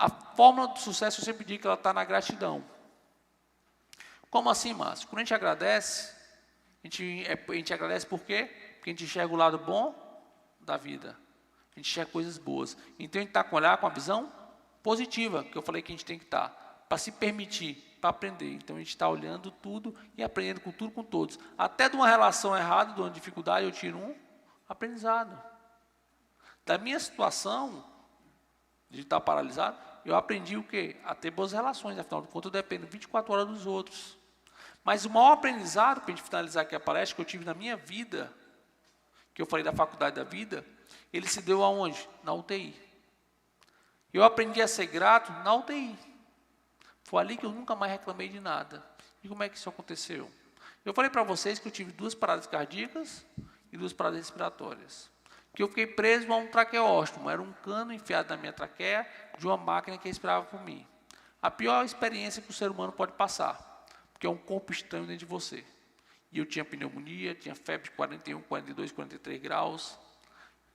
A fórmula do sucesso, eu sempre digo que ela está na gratidão. Como assim, Márcio? Quando a gente agradece, a gente agradece por quê? Porque a gente enxerga o lado bom da vida. A gente enxerga coisas boas. Então, a gente está com olhar com a visão positiva, que eu falei que a gente tem que estar, para se permitir, para aprender. Então, a gente está olhando tudo e aprendendo com tudo, com todos. Até de uma relação errada, de uma dificuldade, eu tiro um aprendizado. Da minha situação, de estar paralisado, eu aprendi o quê? A ter boas relações, afinal de contas, eu dependo 24 horas dos outros. Mas o maior aprendizado, para a gente finalizar aqui a palestra, que eu tive na minha vida, que eu falei da faculdade da vida, ele se deu aonde? Na UTI. Eu aprendi a ser grato na UTI. Foi ali que eu nunca mais reclamei de nada. E como é que isso aconteceu? Eu falei para vocês que eu tive 2 paradas cardíacas e 2 paradas respiratórias. Que eu fiquei preso a um traqueóstomo. Era um cano enfiado na minha traqueia de uma máquina que respirava por mim. A pior experiência que o ser humano pode passar. Porque é um corpo estranho dentro de você. E eu tinha pneumonia, tinha febre de 41, 42, 43 graus.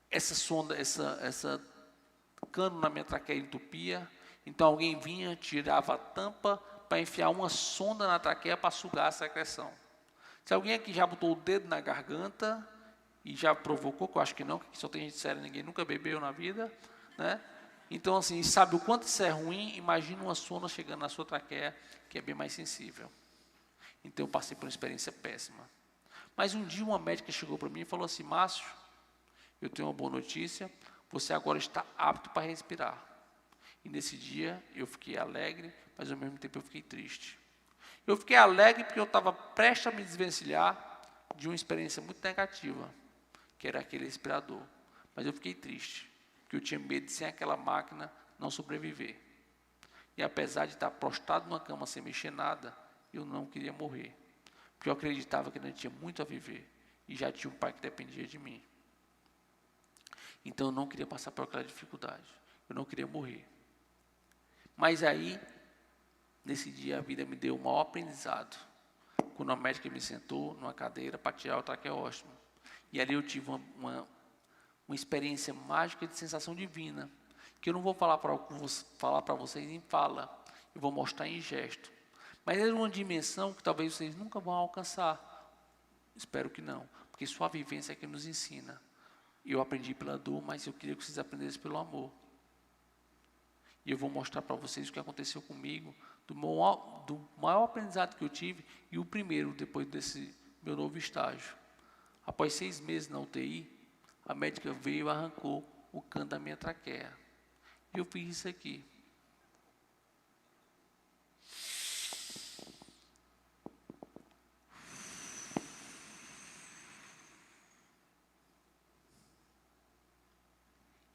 Essa sonda, essa cano na minha traqueia entupia. Então alguém vinha, tirava a tampa para enfiar uma sonda na traqueia para sugar a secreção. Se alguém aqui já botou o dedo na garganta e já provocou, que eu acho que não, que só tem gente séria, ninguém nunca bebeu na vida, né? Então, assim, sabe o quanto isso é ruim? Imagina uma sonda chegando na sua traqueia, que é bem mais sensível. Então, eu passei por uma experiência péssima. Mas um dia uma médica chegou para mim e falou assim: Márcio, eu tenho uma boa notícia, você agora está apto para respirar. E nesse dia eu fiquei alegre, mas ao mesmo tempo eu fiquei triste. Eu fiquei alegre porque eu estava prestes a me desvencilhar de uma experiência muito negativa, que era aquele respirador. Mas eu fiquei triste, porque eu tinha medo de, sem aquela máquina, não sobreviver. E apesar de estar prostrado numa cama sem mexer nada, eu não queria morrer. Porque eu acreditava que ainda tinha muito a viver. E já tinha um pai que dependia de mim. Então eu não queria passar por aquela dificuldade. Eu não queria morrer. Mas aí, nesse dia, a vida me deu o maior aprendizado. Quando a médica me sentou numa cadeira para tirar o traqueóstomo. E ali eu tive uma experiência mágica de sensação divina. Que eu não vou falar para vocês em fala. Eu vou mostrar em gesto. Mas é uma dimensão que talvez vocês nunca vão alcançar. Espero que não. Porque só a vivência é que nos ensina. Eu aprendi pela dor, mas eu queria que vocês aprendessem pelo amor. E eu vou mostrar para vocês o que aconteceu comigo, do maior aprendizado que eu tive, e o primeiro, depois desse meu novo estágio. Após 6 meses na UTI, a médica veio e arrancou o cano da minha traqueia. E eu fiz isso aqui.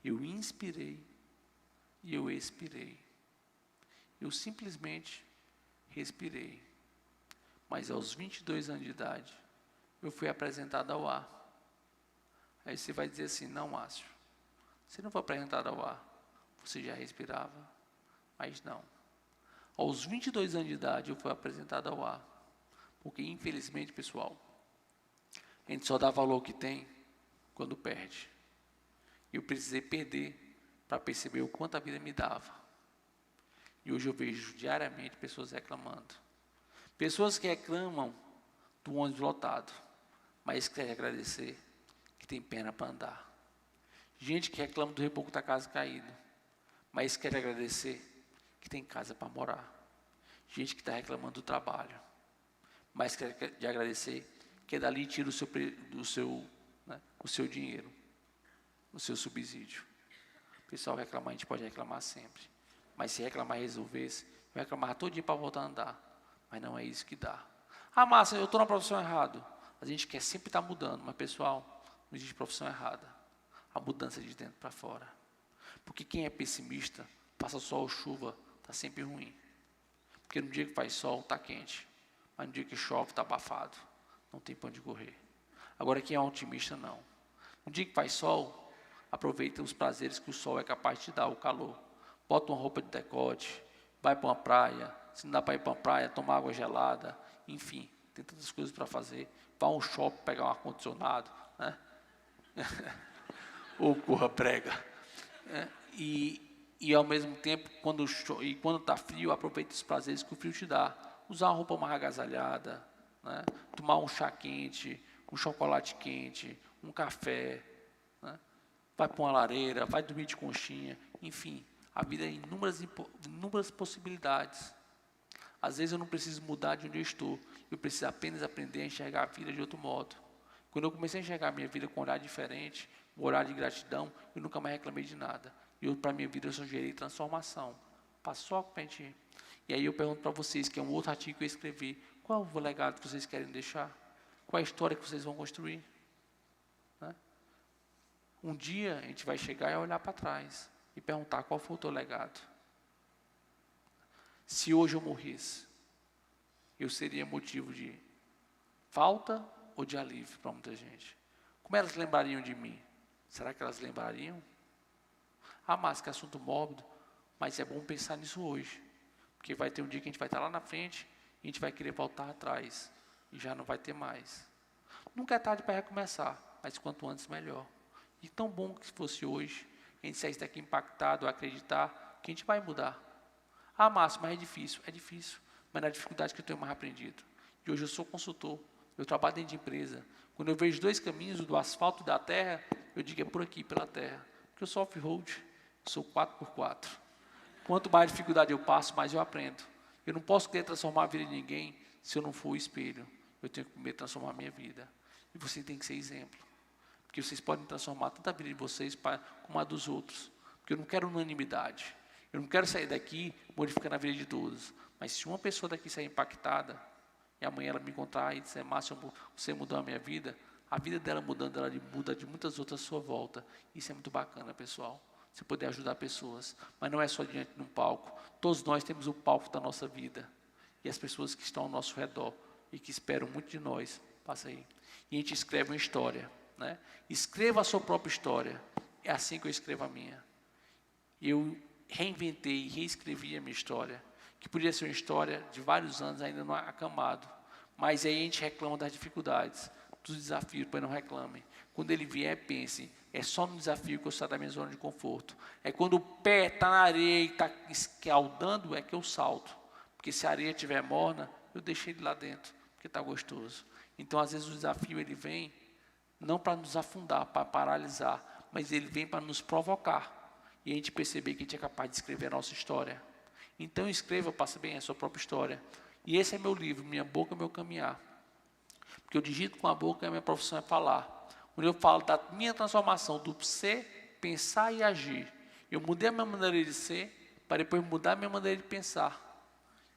Eu inspirei e eu expirei. Eu simplesmente respirei. Mas aos 22 anos de idade, eu fui apresentado ao ar. Aí você vai dizer assim: não, Márcio, você não foi apresentado ao ar. Você já respirava, mas não. Aos 22 anos de idade, eu fui apresentado ao ar. Porque, infelizmente, pessoal, a gente só dá valor ao que tem quando perde. Eu precisei perder para perceber o quanto a vida me dava. E hoje eu vejo diariamente pessoas reclamando. Pessoas que reclamam do ônibus lotado, mas querem agradecer que tem perna para andar. Gente que reclama do reboco da casa caído, mas quer agradecer que tem casa para morar. Gente que está reclamando do trabalho, mas quer agradecer que dali tira o seu dinheiro, o seu subsídio. O pessoal reclamar, a gente pode reclamar sempre. Mas se reclamar e resolvesse, eu reclamava todo dia para voltar a andar. Mas não é isso que dá. Ah, Márcia, eu estou na profissão errada. A gente quer sempre estar mudando, mas pessoal, não existe profissão errada. A mudança é de dentro para fora. Porque quem é pessimista, passa sol ou chuva, está sempre ruim. Porque no dia que faz sol, está quente. Mas no dia que chove, está abafado. Não tem para onde correr. Agora quem é otimista, não. No dia que faz sol, aproveita os prazeres que o sol é capaz de te dar, o calor. Bota uma roupa de decote, vai para uma praia. Se não dá para ir para uma praia, toma água gelada. Enfim, tem tantas coisas para fazer. Vá a um shopping, pegar um ar-condicionado, né? Ou corra prega. E E ao mesmo tempo, quando está frio, aproveite os prazeres que o frio te dá. Usar uma roupa mais agasalhada, né? Tomar um chá quente, um chocolate quente, um café, né? Vai para uma lareira, vai dormir de conchinha, enfim. A vida é inúmeras possibilidades. Às vezes eu não preciso mudar de onde eu estou, eu preciso apenas aprender a enxergar a vida de outro modo. Quando eu comecei a enxergar a minha vida com um olhar diferente, um olhar de gratidão, eu nunca mais reclamei de nada. E para a minha vida eu só gerei transformação. Passou a frente. E aí eu pergunto para vocês, que é um outro artigo que eu escrevi, qual é o legado que vocês querem deixar? Qual é a história que vocês vão construir? Né? Um dia a gente vai chegar e olhar para trás e perguntar qual foi o teu legado. Se hoje eu morresse, eu seria motivo de falta ou de alívio para muita gente? Como elas lembrariam de mim? Será que elas lembrariam? Ah, mas que assunto mórbido, mas é bom pensar nisso hoje, porque vai ter um dia que a gente vai estar lá na frente e a gente vai querer voltar atrás e já não vai ter mais. Nunca é tarde para recomeçar, mas quanto antes melhor. E tão bom que fosse hoje, a gente saísse daqui impactado, a acreditar que a gente vai mudar. Ah, Márcio, mas é difícil, mas na dificuldade que eu tenho mais aprendido. E hoje eu sou consultor, eu trabalho dentro de empresa. Quando eu vejo dois caminhos, o do asfalto e da terra, eu digo é por aqui, pela terra. Porque eu sou off-road, sou 4x4. Quanto mais dificuldade eu passo, mais eu aprendo. Eu não posso querer transformar a vida de ninguém se eu não for o espelho. Eu tenho que primeiro transformar a minha vida. E você tem que ser exemplo. Porque vocês podem transformar tanto a vida de vocês como a dos outros. Porque eu não quero unanimidade. Eu não quero sair daqui modificando a vida de todos. Mas se uma pessoa daqui sair impactada, e amanhã ela me encontrar e dizer, Márcio, você mudou a minha vida, a vida dela mudando, ela muda de muitas outras à sua volta. Isso é muito bacana, pessoal. Você poder ajudar pessoas. Mas não é só diante de um palco. Todos nós temos o palco da nossa vida. E as pessoas que estão ao nosso redor e que esperam muito de nós, passa aí. E a gente escreve uma história. Né? Escreva a sua própria história. É assim que eu escrevo a minha. Eu reinventei e reescrevi a minha história, que podia ser uma história de vários anos ainda não acamado, mas aí a gente reclama das dificuldades, dos desafios, pois não reclamem. Quando ele vier, pense, é só no desafio que eu saio da minha zona de conforto. É quando o pé está na areia e está escaldando, é que eu salto. Porque se a areia estiver morna, eu deixei ele lá dentro, porque está gostoso. Então, às vezes, o desafio ele vem não para nos afundar, para paralisar, mas ele vem para nos provocar. E a gente perceber que a gente é capaz de escrever a nossa história. Então escreva, passe bem a sua própria história. E esse é meu livro, Minha Boca, Meu Caminhar. Porque eu digito com a boca e a minha profissão é falar. Quando eu falo da minha transformação, do ser, pensar e agir. Eu mudei a minha maneira de ser, para depois mudar a minha maneira de pensar.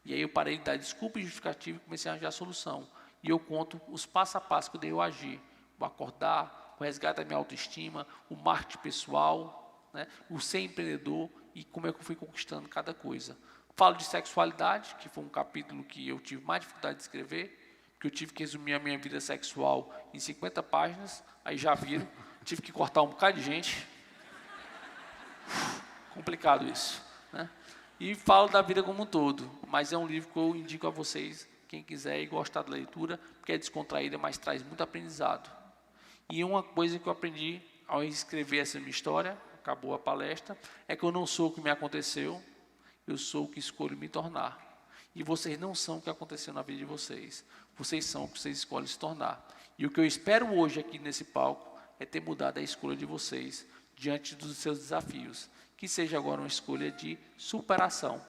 E aí eu parei de dar desculpa e justificativa e comecei a arranjar a solução. E eu conto os passo a passo que eu dei eu agir. O acordar, o resgate da minha autoestima, o marketing pessoal, né? O ser empreendedor e como é que eu fui conquistando cada coisa. Falo de sexualidade, que foi um capítulo que eu tive mais dificuldade de escrever, porque eu tive que resumir a minha vida sexual em 50 páginas, aí já viram, tive que cortar um bocado de gente. Complicado isso. Né? E falo da vida como um todo, mas é um livro que eu indico a vocês, quem quiser e gostar da leitura, porque é descontraída, mas traz muito aprendizado. E uma coisa que eu aprendi ao escrever essa minha história, acabou a palestra, é que eu não sou o que me aconteceu, eu sou o que escolho me tornar. E vocês não são o que aconteceu na vida de vocês. Vocês são o que vocês escolhem se tornar. E o que eu espero hoje aqui nesse palco é ter mudado a escolha de vocês diante dos seus desafios. Que seja agora uma escolha de superação.